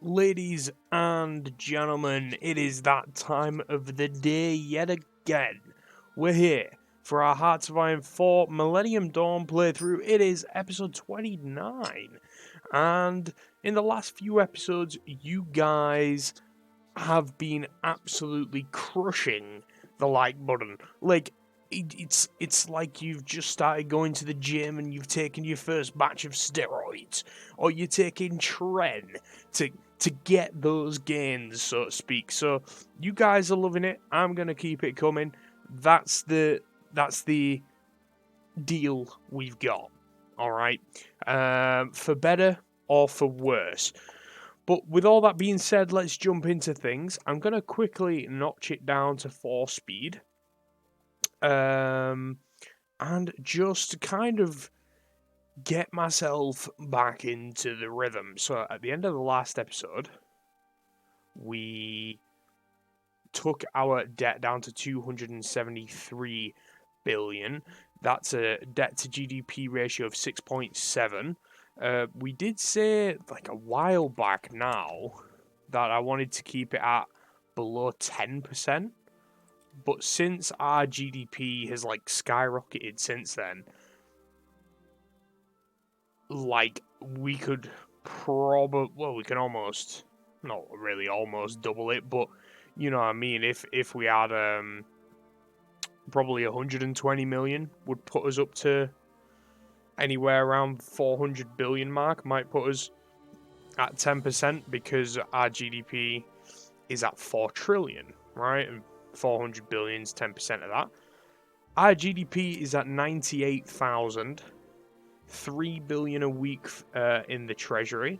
Ladies and gentlemen, it is that time of the day yet again. We're here for our Hearts of Iron 4 Millennium Dawn playthrough. It is episode 29. And in the last few episodes, you guys have been absolutely crushing the like button. Like, it's like you've just started going to the gym and you've taken your first batch of steroids, or you're taking tren to get those gains, so to speak. So you guys are loving it. I'm gonna keep it coming. That's the deal we've got. All right, for better or for worse. But with all that being said, let's jump into things. I'm going to quickly notch it down to 4 speed. And just kind of get myself back into the rhythm. So at the end of the last episode, we took our debt down to 273 billion. That's a debt to GDP ratio of 6.7. We did say like a while back now that I wanted to keep it at below 10%, but since our GDP has like skyrocketed since then, like we could we can almost, not really almost double it, but you know what I mean, if we had probably 120 million would put us up to anywhere around 400 billion mark, might put us at 10%, because our GDP is at 4 trillion, right? And 400 billion is 10% of that. Our GDP is at 98,000, 3 billion a week in the treasury.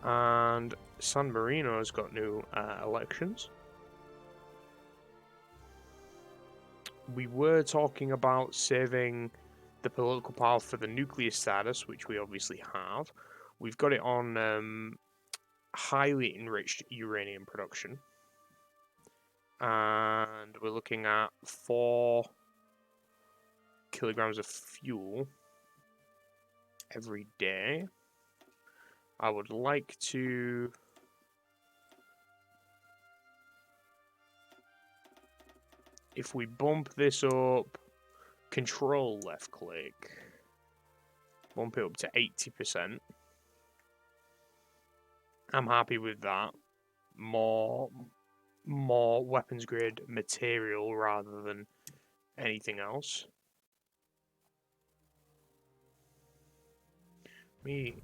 And San Marino's got new elections. We were talking about saving the political power for the nuclear status, which we obviously have. We've got it on highly enriched uranium production. And we're looking at 4 kilograms of fuel every day. I would like to if we bump this up, control left click, bump it up to 80%. I'm happy with that. More weapons grade material rather than anything else. Me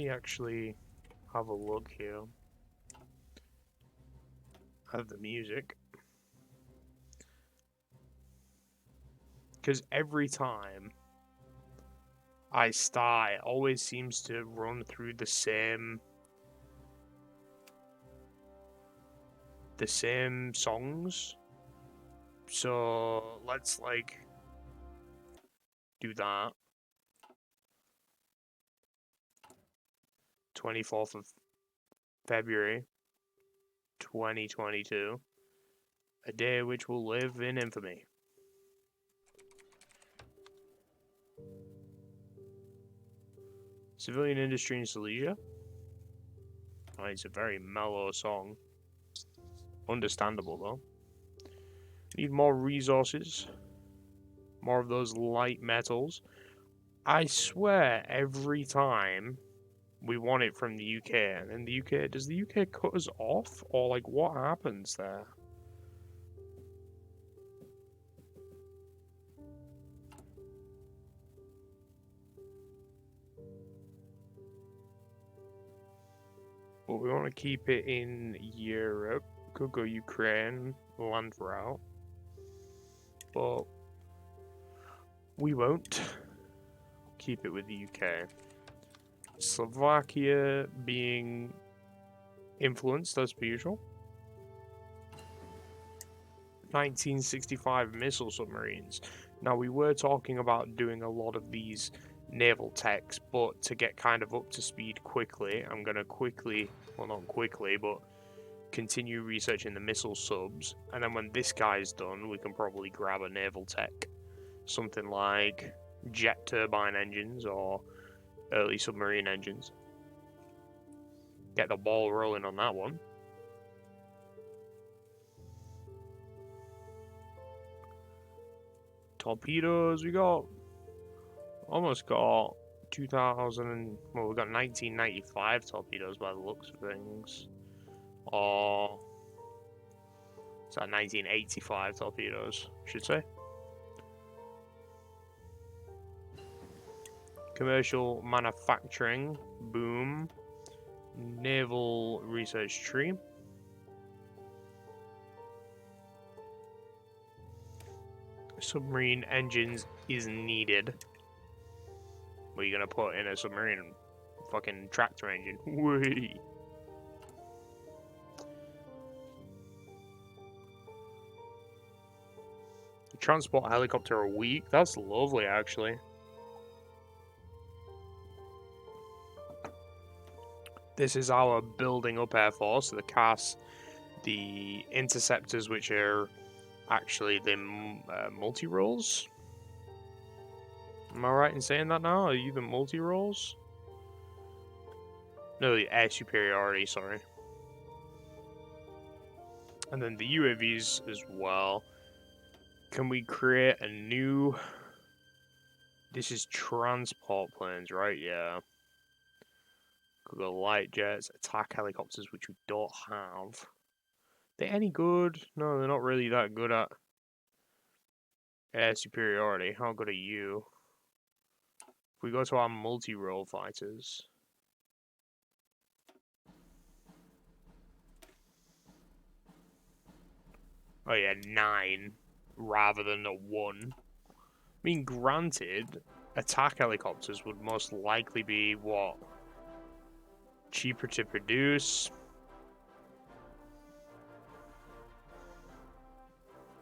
actually have a look here at the music, because every time I start, it always seems to run through the same songs. So let's like do that. 24th of February 2022, a day which will live in infamy. Civilian industry in Silesia. Oh, it's a very mellow song. Understandable though. Need more resources. More of those light metals. I swear every time we want it from the UK, and in the UK, does the UK cut us off? Or like what happens there? But we want to keep it in Europe. Could go Ukraine, land route. But we won't. Keep it with the UK. Slovakia being influenced as per usual. 1965 missile submarines. Now we were talking about doing a lot of these naval techs, but to get kind of up to speed quickly, I'm going to not quickly, but continue researching the missile subs, and then when this guy's done, we can probably grab a naval tech. Something like jet turbine engines or early submarine engines. get the ball rolling on that one. Torpedoes, we got almost got 2000. Well, we got 1995 torpedoes by the looks of things. Or is that 1985 torpedoes? I should say. Commercial manufacturing, boom. Naval research tree. Submarine engines is needed. What are you gonna put in a submarine? Fucking tractor engine. Whee! Transport helicopter a week? That's lovely, actually. This is our building up air force. The CAS, the interceptors, which are actually the multi-roles. Am I right in saying that now? Are you the multi-roles? No, the air superiority, sorry. And then the UAVs as well. Can we create a new... This is transport planes, right? Yeah. Could go light jets, attack helicopters, which we don't have. They any good? No, they're not really that good at air superiority. How good are you? If we go to our multi-role fighters... Oh yeah, 9 rather than a 1. I mean, granted, attack helicopters would most likely be, what? Cheaper to produce?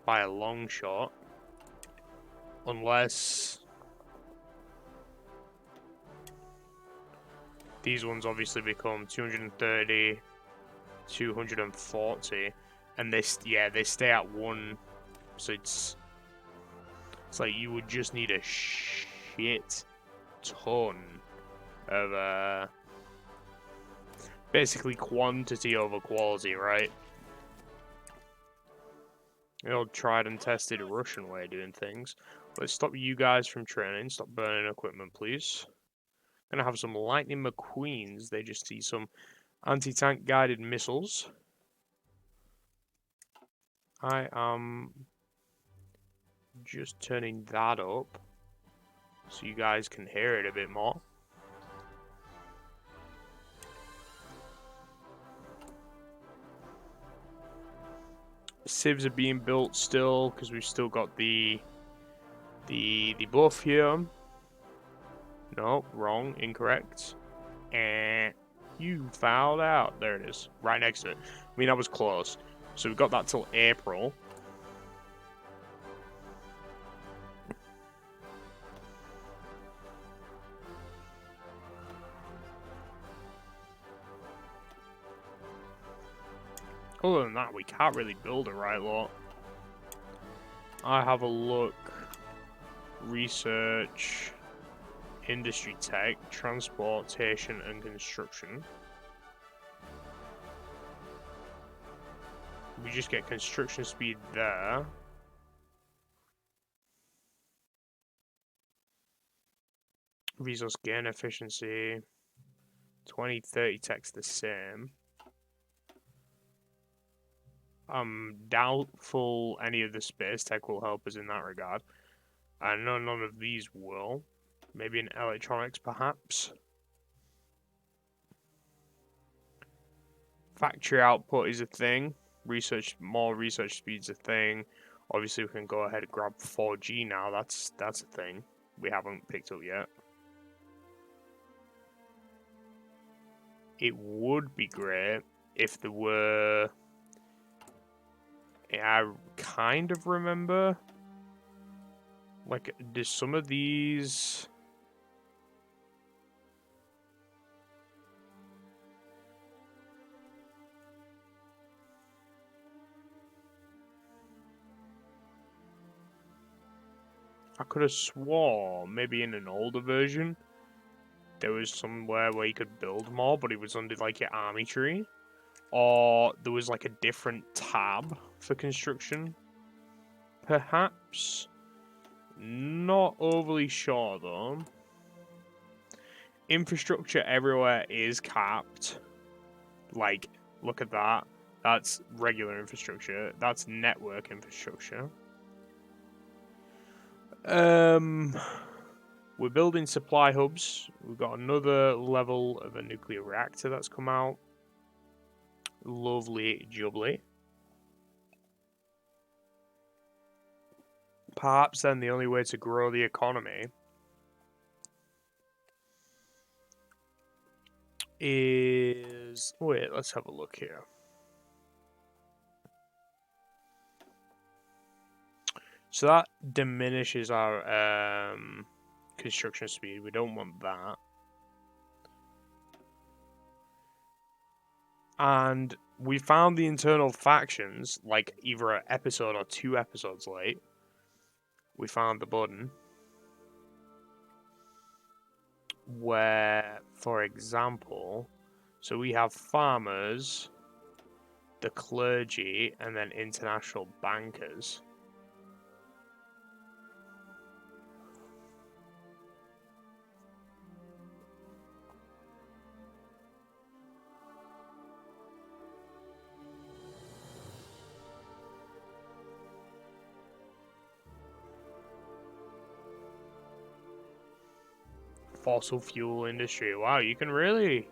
By a long shot. Unless... These ones obviously become 230, 240, and they stay at 1, so it's like you would just need a shit ton of basically quantity over quality, right? The old tried and tested Russian way of doing things. Let's stop you guys from training. Stop burning equipment, please. Gonna have some Lightning McQueens. They just see some anti-tank guided missiles. I am just turning that up so you guys can hear it a bit more. Civs are being built still because we've still got the buff here. No, wrong, incorrect. And you fouled out. There it is, right next to it. I mean, that was close. So we've got that till April. Other than that, we can't really build a right lot. I have a look. Research, industry tech, transportation and construction. We just get construction speed there. Resource gain efficiency. 2030 tech's the same. I'm doubtful any of the space tech will help us in that regard. I know none of these will. Maybe in electronics, perhaps. Factory output is a thing. More research speed's a thing. Obviously, we can go ahead and grab 4G now. That's a thing we haven't picked up yet. It would be great if there were... I kind of remember... Like, do some of these... I could have swore, maybe in an older version, there was somewhere where you could build more, but it was under like your army tree. Or there was like a different tab for construction. Perhaps. Not overly sure though. Infrastructure everywhere is capped. Like, look at that. That's regular infrastructure. That's network infrastructure. We're building supply hubs. We've got another level of a nuclear reactor that's come out. Lovely jubbly. Perhaps then the only way to grow the economy is... Wait, let's have a look here. So that diminishes our construction speed. We don't want that. And we found the internal factions, like either an episode or 2 episodes late. We found the button where, for example, so we have farmers, the clergy, and then international bankers. Fossil fuel industry. Wow, you can really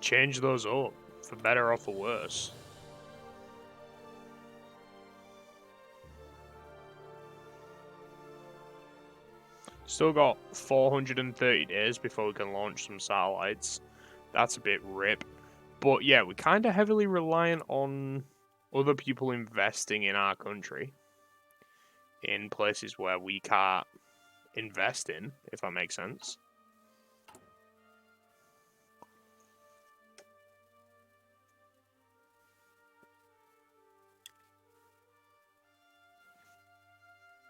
change those up for better or for worse. Still got 430 days before we can launch some satellites. That's a bit rip. But yeah, we're kind of heavily reliant on other people investing in our country. In places where we can't invest in, if that makes sense.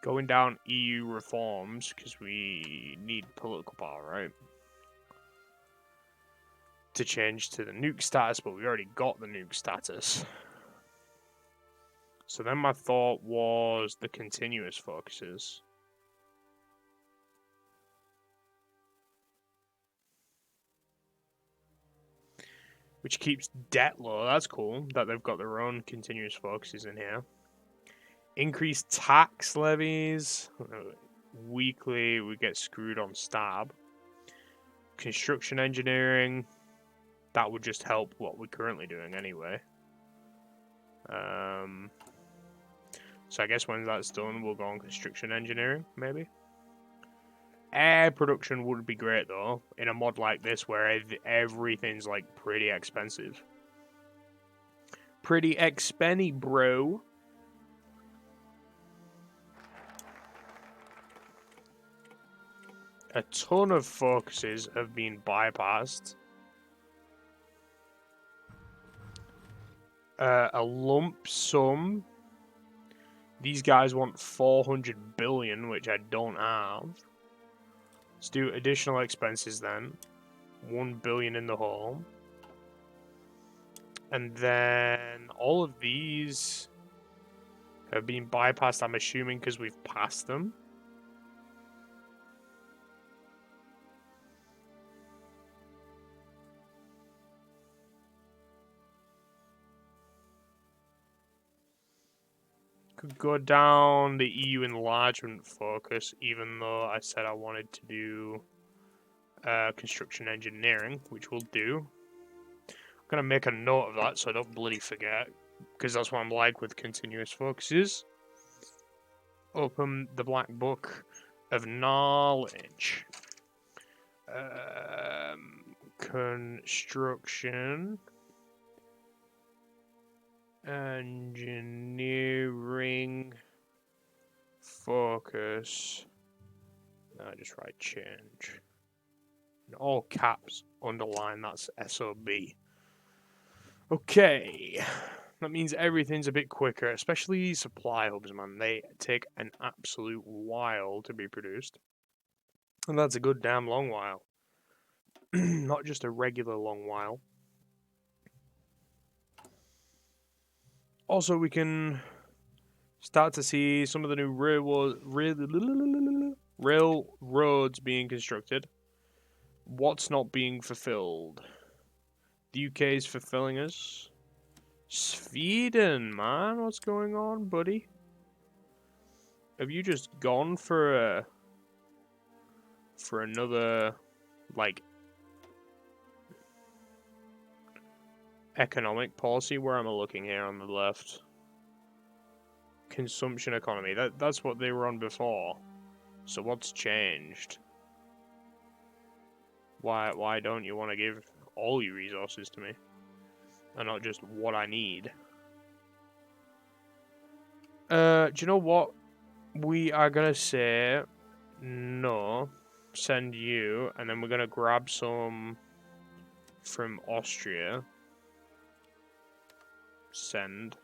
Going down EU reforms, because we need political power, right? To change to the nuke status, but we already got the nuke status. So then my thought was the continuous focuses. Which keeps debt low. That's cool that they've got their own continuous focuses in here. Increase tax levies. Weekly, we get screwed on stab. Construction engineering. That would just help what we're currently doing anyway. So I guess when that's done, we'll go on construction engineering, maybe. Air production would be great, though, in a mod like this where everything's, like, pretty expensive. Pretty expenny, bro. A ton of focuses have been bypassed. A lump sum. These guys want 400 billion, which I don't have. Let's do additional expenses then. 1 billion in the hole. And then all of these have been bypassed, I'm assuming, because we've passed them. Could go down the EU enlargement focus, even though I said I wanted to do construction engineering, which we'll do. I'm going to make a note of that so I don't bloody forget, because that's what I'm like with continuous focuses. Open the black book of knowledge. Construction engineering focus. No, just write change. In all caps, underline, that's SOB. Okay. That means everything's a bit quicker, especially supply hubs, man. They take an absolute while to be produced. And that's a good damn long while. Not just a regular long while. Also, we can start to see some of the new railroads being constructed. What's not being fulfilled? The UK is fulfilling us. Sweden, man, what's going on, buddy? Have you just gone for another, like, economic policy? Where am I looking here on the left? Consumption economy. That's what they were on before. So what's changed? Why don't you want to give all your resources to me? And not just what I need? Do you know what? We are gonna say no, send you, and then we're gonna grab some from Austria. Send.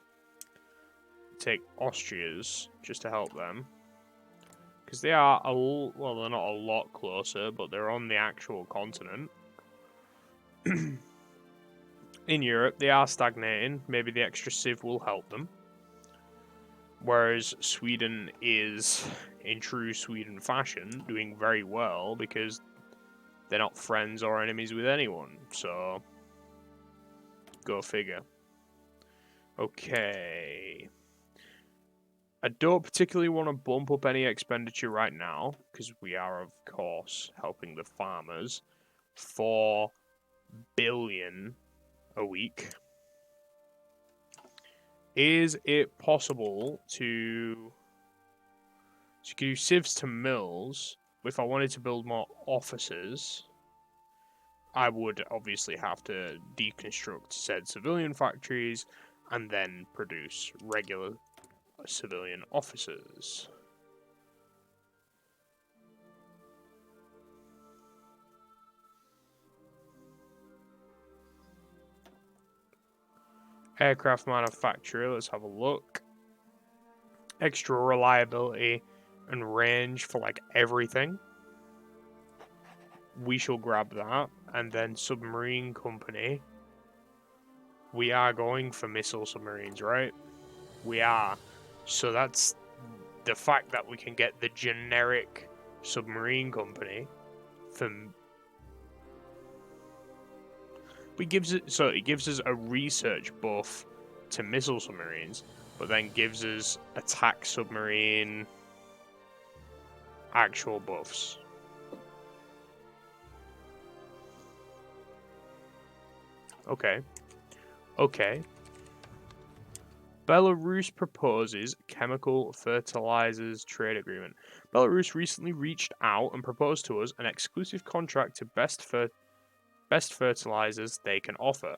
Take Austria's just to help them. Because they are well, they're not a lot closer, but they're on the actual continent. In Europe, they are stagnating. Maybe the extra civ will help them. Whereas Sweden is, in true Sweden fashion, doing very well because they're not friends or enemies with anyone. So, go figure. Okay. I don't particularly want to bump up any expenditure right now, because we are, of course, helping the farmers. 4 billion a week. Is it possible to do civs to mills? If I wanted to build more offices, I would obviously have to deconstruct said civilian factories and then produce regular civilian officers. Aircraft manufacturer, let's have a look. Extra reliability and range for like everything. We shall grab that. And then submarine company. We are going for missile submarines, right? We are. So that's the fact that we can get the generic submarine company from. It gives us a research buff to missile submarines, but then gives us attack submarine actual buffs. Okay. Okay. Belarus proposes chemical fertilizers trade agreement. Belarus recently reached out and proposed to us an exclusive contract to best fertilizers they can offer.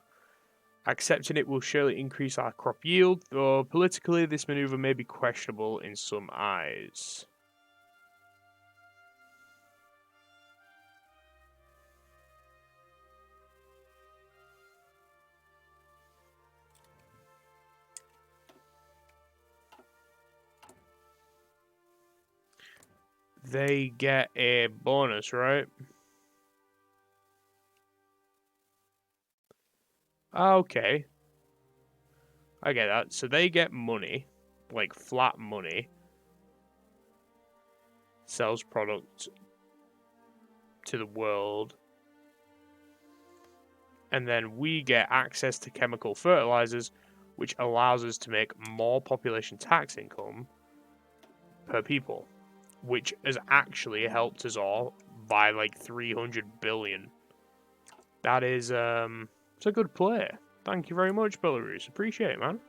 Accepting it will surely increase our crop yield, though politically this maneuver may be questionable in some eyes. They get a bonus, right? Okay. I get that. So they get money, like flat money, sells product to the world, and then we get access to chemical fertilizers, which allows us to make more population tax income per people, which has actually helped us all by like 300 billion. That is, it's a good play. Thank you very much, Belarus. Appreciate it, man.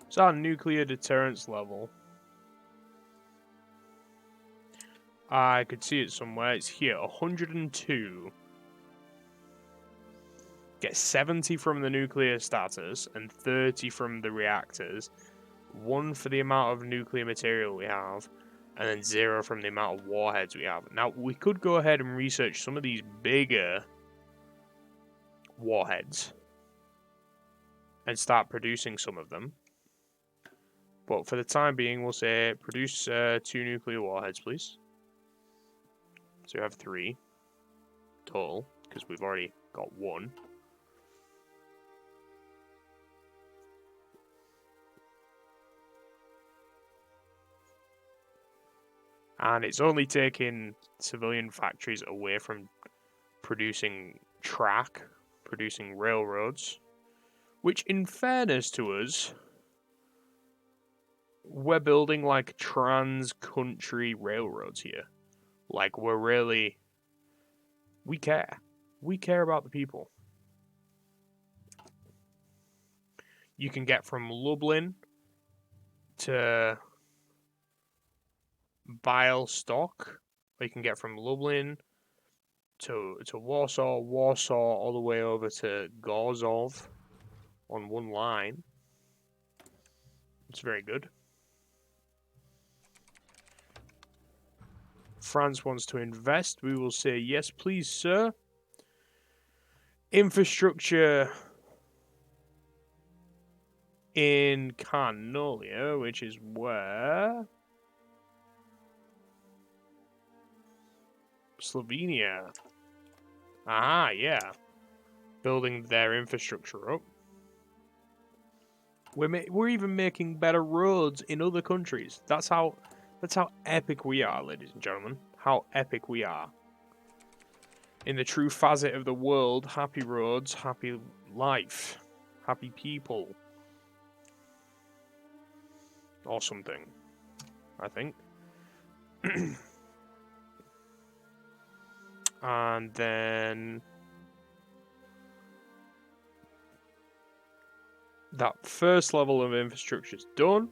It's our nuclear deterrence level. I could see it somewhere. It's here, 102. Get 70 from the nuclear status and 30 from the reactors. 1 for the amount of nuclear material we have. and then 0 from the amount of warheads we have. Now, we could go ahead and research some of these bigger warheads and start producing some of them. But for the time being, we'll say produce 2 nuclear warheads, please. So you have 3 total, because we've already got 1. And it's only taking civilian factories away from producing producing railroads, which in fairness to us, we're building like trans-country railroads here. Like we care. We care about the people. You can get from Lublin to Białystok, or you can get from Lublin to Warsaw, all the way over to Gorzów on one line. It's very good. France wants to invest. We will say, yes, please, sir. Infrastructure in Carnolia, which is where? Slovenia. Ah, yeah. Building their infrastructure up. We're even making better roads in other countries. That's how epic we are, ladies and gentlemen. How epic we are. In the true facet of the world, happy roads, happy life, happy people. Or something, I think. And then that first level of infrastructure is done,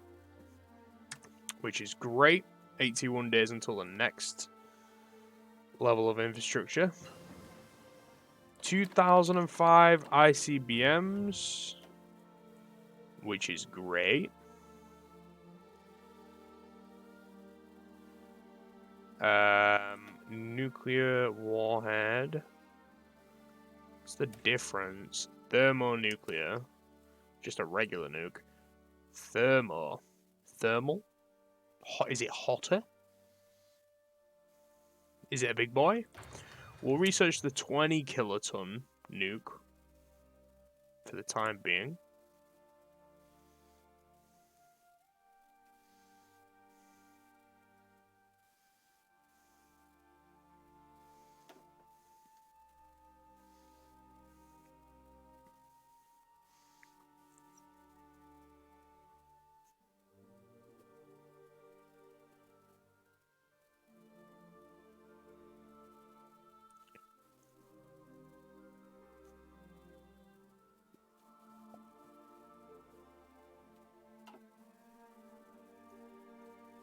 which is great. 81 days until the next level of infrastructure. 2005 ICBMs, which is great. Nuclear warhead. What's the difference? Thermonuclear. Just a regular nuke. Thermal. Is it hotter? Is it a big boy? We'll research the 20 kiloton nuke for the time being.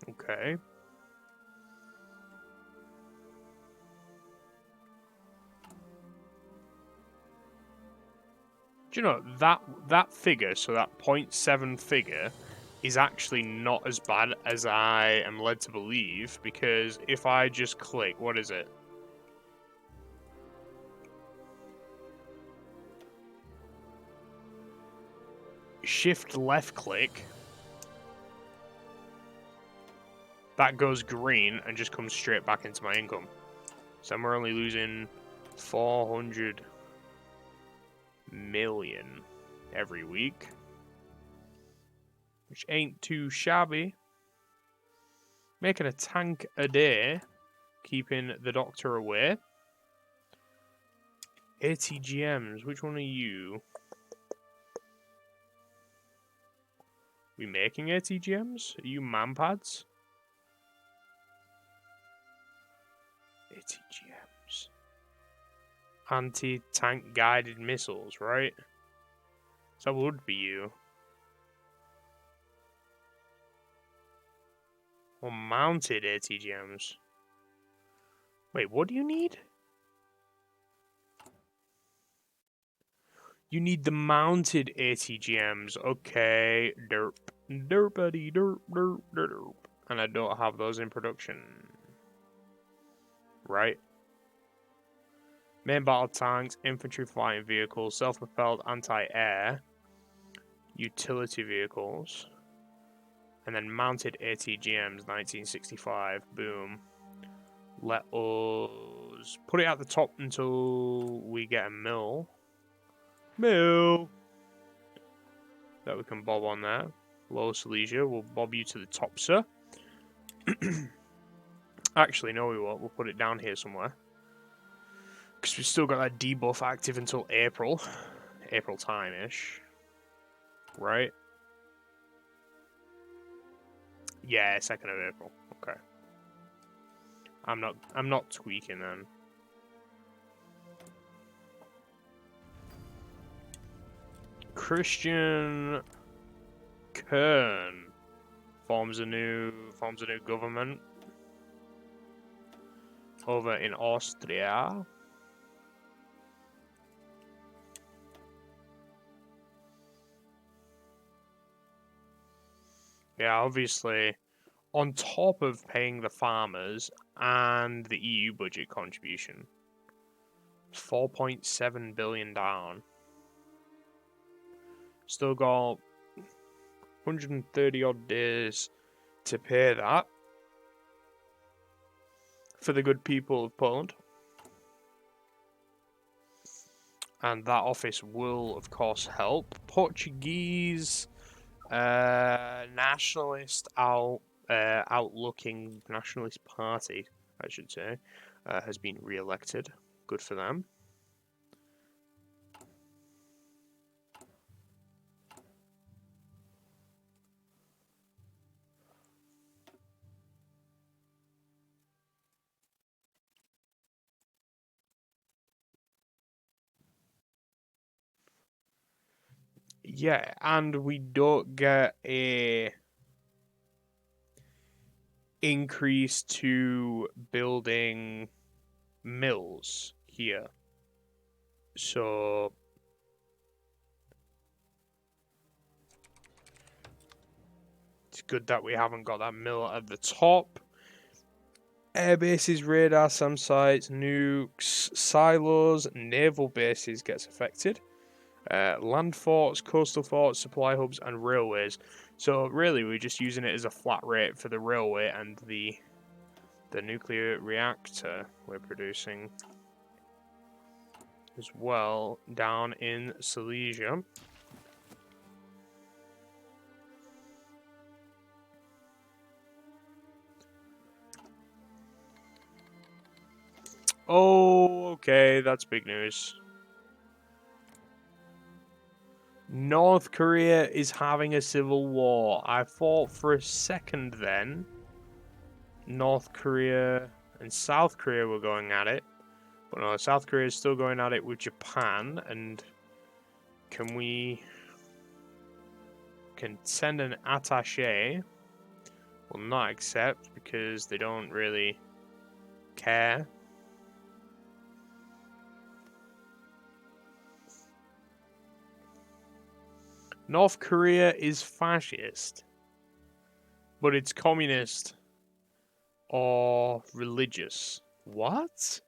Okay. Do you know that figure, so that 0.7 figure, is actually not as bad as I am led to believe, because if I just click, what is it? Shift left click. That goes green and just comes straight back into my income. So we're only losing 400 million every week, which ain't too shabby. Making a tank a day, keeping the doctor away. ATGMs, which one are you? We making ATGMs? Are you manpads? ATGMs. Anti-tank guided missiles, right? So that would be you. Or mounted ATGMs. Wait, what do you need? You need the mounted ATGMs. Okay. Derp. Derpity derp derp derp. and I don't have those in production. Right? Main battle tanks, infantry fighting vehicles, self-propelled anti-air, utility vehicles, and then mounted ATGMs, 1965. Boom. Let us put it at the top until we get a mill. That we can bob on there. Low Silesia, we'll bob you to the top, sir. Actually, no, we won't. We'll put it down here somewhere. Because we've still got that debuff active until April. April time-ish. Right? Yeah, 2nd of April. Okay. I'm not tweaking then. Christian Kern forms a new government over in Austria. Yeah, obviously, on top of paying the farmers and the EU budget contribution, 4.7 billion down. Still got 130 odd days to pay that for the good people of Poland. And that office will, of course, help. Portuguese nationalist outlooking nationalist party, I should say, has been re-elected. Good for them. Yeah, and we don't get a increase to building mills here. So it's good that we haven't got that mill at the top. Air bases, radar, SAM sites, nukes, silos, naval bases gets affected. Land forts, coastal forts, supply hubs, and railways. So really, we're just using it as a flat rate for the railway and the nuclear reactor we're producing as well down in Silesia. Oh, okay, that's big news. North Korea is having a civil war. I thought for a second then North Korea and South Korea were going at it. But no, South Korea is still going at it with Japan. And can send an attaché? Will not accept because they don't really care. North Korea is fascist, but it's communist or religious. What?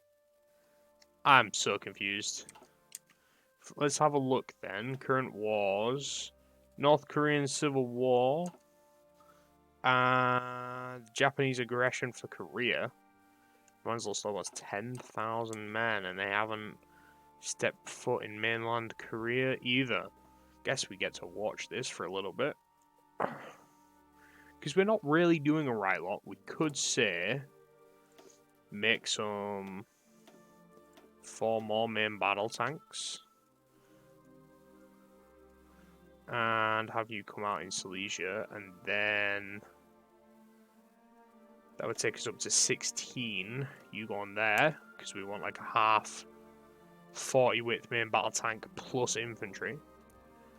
I'm so confused. Let's have a look then. Current wars. North Korean Civil War. Japanese aggression for Korea. Manzel still has 10,000 men and they haven't stepped foot in mainland Korea either. Guess we get to watch this for a little bit. Because we're not really doing a right lot. We could say make some 4 more main battle tanks. And have you come out in Silesia. And then that would take us up to 16. You go on there. Because we want like a half 40 width main battle tank plus infantry.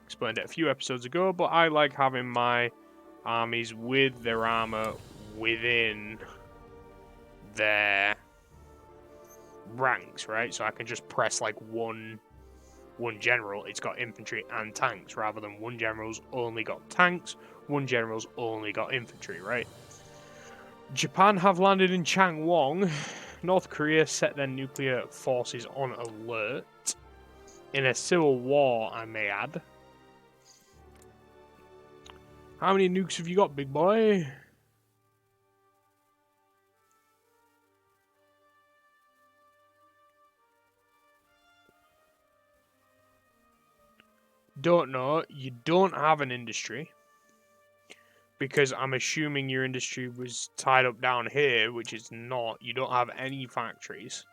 Explained it a few episodes ago, but I like having my armies with their armor within their ranks, right? So I can just press like one general, it's got infantry and tanks, rather than one general's only got tanks, one general's only got infantry, right? Japan have landed in Changwon. North Korea set their nuclear forces on alert. In a civil war, I may add. How many nukes have you got, big boy? Don't know. You don't have an industry. Because I'm assuming your industry was tied up down here, which is not. You don't have any factories.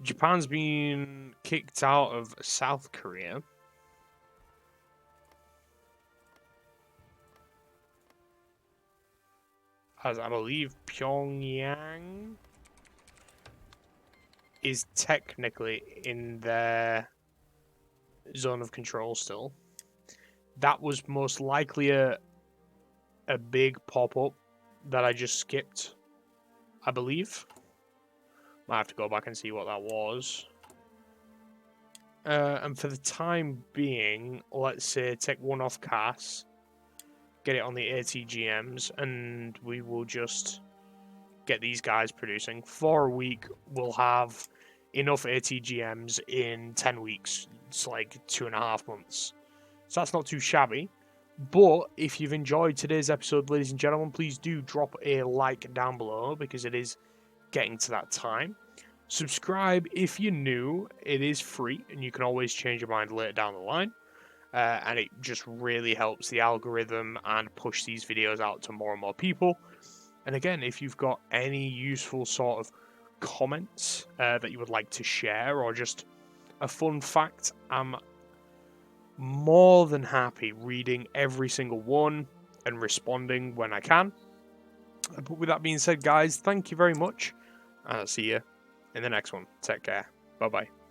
Japan's been kicked out of South Korea. As I believe Pyongyang is technically in their zone of control still. That was most likely a big pop-up that I just skipped, I believe. Might have to go back and see what that was. And for the time being, let's say take one off CAS, get it on the ATGMs, and we will just get these guys producing. For a week, we'll have enough ATGMs in 10 weeks. It's like 2.5 months. So that's not too shabby. But if you've enjoyed today's episode, ladies and gentlemen, please do drop a like down below because it is getting to that time. Subscribe if you're new. It is free and you can always change your mind later down the line. And it just really helps the algorithm and push these videos out to more and more people. And again, if you've got any useful sort of comments that you would like to share or just a fun fact, I'm more than happy reading every single one and responding when I can. But with that being said, guys, thank you very much. And I'll see you in the next one. Take care. Bye-bye.